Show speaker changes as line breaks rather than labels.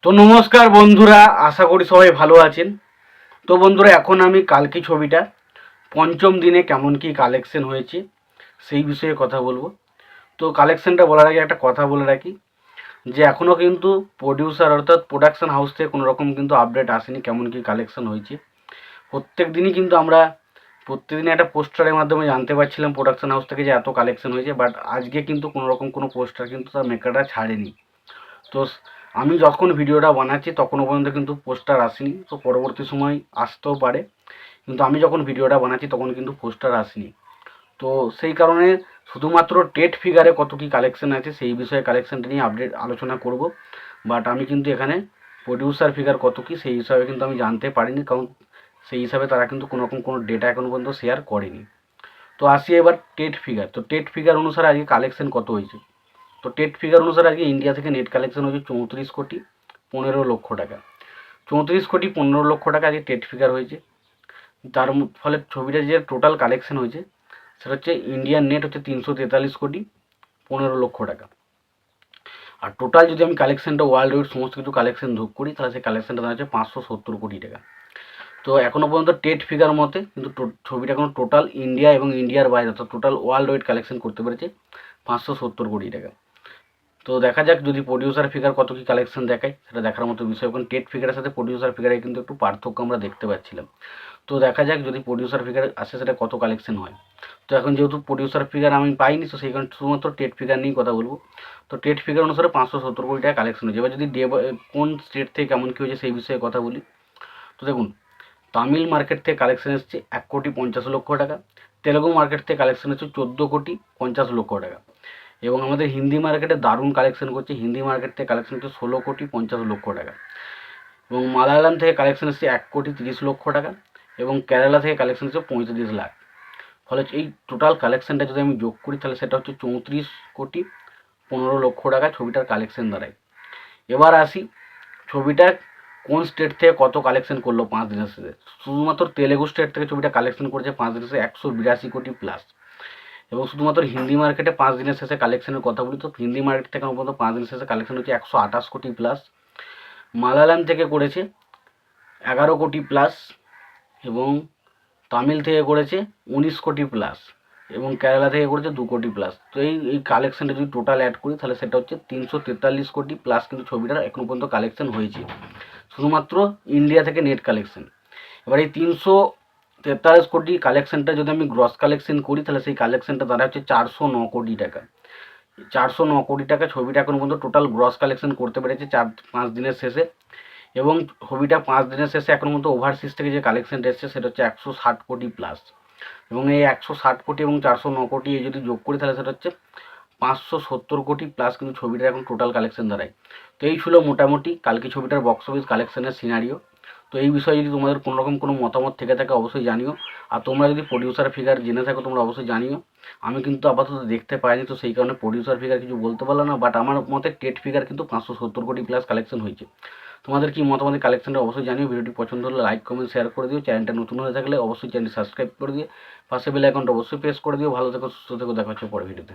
তো নমস্কার বন্ধুরা, আশা করি সবাই ভালো আছেন। তো বন্ধুরা, এখন আমি কালকি ছবিটা পঞ্চম দিনে কেমন কি কালেকশন হয়েছে সেই বিষয়ে কথা বলবো। তো কালেকশনটা বলার আগে একটা কথা বলে রাখি যে এখনও কিন্তু প্রডিউসার অর্থাৎ প্রোডাকশন হাউস থেকে কোনো রকম কিন্তু আপডেট আসেনি কেমন কি কালেকশন হয়েছে। প্রত্যেক দিনই কিন্তু আমরা প্রত্যেকদিন একটা পোস্টারের মাধ্যমে জানতে পারছিলাম প্রোডাকশন হাউস থেকে যে এত কালেকশন হয়েছে, বাট আজকে কিন্তু কোনো রকম কোনো পোস্টার কিন্তু তার মেকাররা ছাড়েনি। তো আমি যখন ভিডিওটা বানাচ্ছি তখনও পর্যন্ত কিন্তু পোস্টার আসেনি, তো পরবর্তী সময় আসতেও পারে, কিন্তু আমি যখন ভিডিওটা বানাচ্ছি তখন কিন্তু পোস্টার আসেনি। তো সেই কারণে শুধুমাত্র টেট ফিগারে কত কী কালেকশন আছে সেই বিষয়ে কালেকশনটা নিয়ে আপডেট আলোচনা করব। বাট আমি কিন্তু এখানে প্রডিউসার ফিগার কত কী সেই হিসাবে কিন্তু আমি জানতে পারিনি, কারণ সেই হিসাবে তারা কিন্তু কোনো রকম কোনো ডেটা এখনও পর্যন্ত শেয়ার করেনি। তো আসি এবার টেট ফিগার। তো টেট ফিগার অনুসারে আজকে কালেকশন কত হয়েছে। তো টেট ফিগার অনুসারে আজকে ইন্ডিয়া থেকে নেট কালেকশন হয়েছে 34,15,00,000 টাকা। 34,15,00,000 টাকা আজকে টেট ফিগার হয়েছে। তার ফলে ছবিটা যে টোটাল কালেকশন হয়েছে সেটা হচ্ছে ইন্ডিয়ান নেট হচ্ছে 343,15,00,000 টাকা। আর টোটাল যদি আমি কালেকশনটা ওয়ার্ল্ড ওয়াইড সমস্ত কিছু কালেকশন যোগ করি তাহলে সেই কালেকশনটা দাঁড়াচ্ছে 570 কোটি টাকা। তো এখনও পর্যন্ত টেট ফিগার মতে কিন্তু ছবিটা এখন টোটাল ইন্ডিয়া এবং ইন্ডিয়ার বাইরে অর্থাৎ টোটাল ওয়ার্ল্ড ওয়াইড কালেকশন করতে পেরেছে 570 কোটি টাকা। তো দেখা যাক যদি প্রডিউসার ফিগার কত কী কালেকশন দেখায়, সেটা দেখার মতো বিষয়। এখন টেট ফিগারের সাথে প্রডিউসার ফিগারে কিন্তু একটু পার্থক্য আমরা দেখতে পাচ্ছিলাম। তো দেখা যাক যদি প্রডিউসার ফিগার আসে সেটা কত কালেকশন হয়। তো এখন যেহেতু প্রডিউসার ফিগার আমি পাইনি, তো সেই কারণে শুধুমাত্র টেট ফিগার নিয়েই কথা বলবো। তো টেট ফিগার অনুসারে 570 কোটি টাকা কালেকশন হয়েছে। এবার যদি কোন স্টেট থেকে কেমন কী হয়েছে সেই বিষয়ে কথা বলি, তো দেখুন, তামিল মার্কেট থেকে কালেকশন এসেছে 1,50,00,000 টাকা। তেলেগু মার্কেট থেকে কালেকশন এসেছে 14,50,00,000 টাকা। এবং আমাদের হিন্দি মার্কেটে দারুণ কালেকশন করছে, হিন্দি মার্কেট থেকে কালেকশন হচ্ছে 16,50,00,000 টাকা। এবং মালায়ালাম থেকে কালেকশন এসেছে 1,30,00,000 টাকা। এবং কেরালা থেকে কালেকশন এসেছে 35 লাখ। ফলে এই টোটাল কালেকশনটা যদি আমি যোগ করি তাহলে সেটা হচ্ছে 34,15,00,000 টাকা ছবিটার কালেকশন দাঁড়ায়। এবার আসি ছবিটা কোন স্টেট থেকে কত কালেকশন করলো 5 দিনের শেষে। শুধুমাত্র তেলেগু স্টেট থেকে ছবিটা কালেকশন করেছে 5 দিনের শেষে 182 কোটি প্লাস। এবং শুধুমাত্র হিন্দি মার্কেটে 5 দিনের শেষে কালেকশনের কথা বলি, তো হিন্দি মার্কেট থেকে আমার 5 দিনের শেষে কালেকশন হচ্ছে 128 কোটি প্লাস। মালায়ালাম থেকে করেছে 11 কোটি প্লাস। এবং তামিল থেকে করেছে 19 কোটি প্লাস। এবং কেরালা থেকে করেছে 2 কোটি প্লাস। তো এই কালেকশনটা যদি টোটাল অ্যাড করি তাহলে সেটা হচ্ছে 343 কোটি প্লাস কিন্তু ছবিটার এখনো পর্যন্ত কালেকশন হয়েছে শুধুমাত্র ইন্ডিয়া থেকে নেট কালেকশন। এবার এই 343 কোটি কালেকশনটা যদি আমি গ্রস কালেকশন করি তাহলে সেই কালেকশনটা দাঁড়া হচ্ছে 409 কোটি টাকা। 409 কোটি টাকা ছবিটা এখন পর্যন্ত টোটাল গ্রস কালেকশন করতে পেরেছে 5 দিনের শেষে। এবং ছবিটা 5 দিনের শেষে এখনো পর্যন্ত ওভারসিজ থেকে যে কালেকশনটা এসছে সেটা হচ্ছে 160 কোটি প্লাস। এবং এই 160 কোটি এবং 409 কোটি যদি যোগ করি তাহলে সেটা হচ্ছে 570 কোটি প্লাস কিন্তু ছবিটার এখন টোটাল কালেকশন দাঁড়ায়। তো এই ছিল মোটামুটি কালকে ছবিটার বক্স অফিস কালেকশনের সিনারিও। তো এই বিষয়ে যদি তোমাদের কোনো রকম কোনো মতামত থেকে থাকে অবশ্যই জানিও। আর তোমরা যদি প্রডিউসার ফিগার জেনে থাকো তোমরা অবশ্যই জানিও। আমি কিন্তু আপাতত দেখতে পাইনি, তো সেই কারণে প্রডিউসার ফিগার কিছু বলতে পারলাম না, বাট আমার মতে টেট ফিগার কিন্তু 570 কোটি প্লাস কালেকশন হয়েছে। তোমাদের কি মতামত কালেকশনটা অবশ্যই জানিও। ভিডিওটি পছন্দ হলে লাইক কমেন্ট শেয়ার করে দিও। চ্যানেলটা নতুন হয়ে থাকলে অবশ্যই চ্যানেলটি সাবস্ক্রাইব করে দিয়ে পাশে বেল আইকনটা অবশ্যই প্রেস করে দিও। ভালো থেকো, সুস্থ থেকো, দেখা হচ্ছে পরে ভিডিওতে।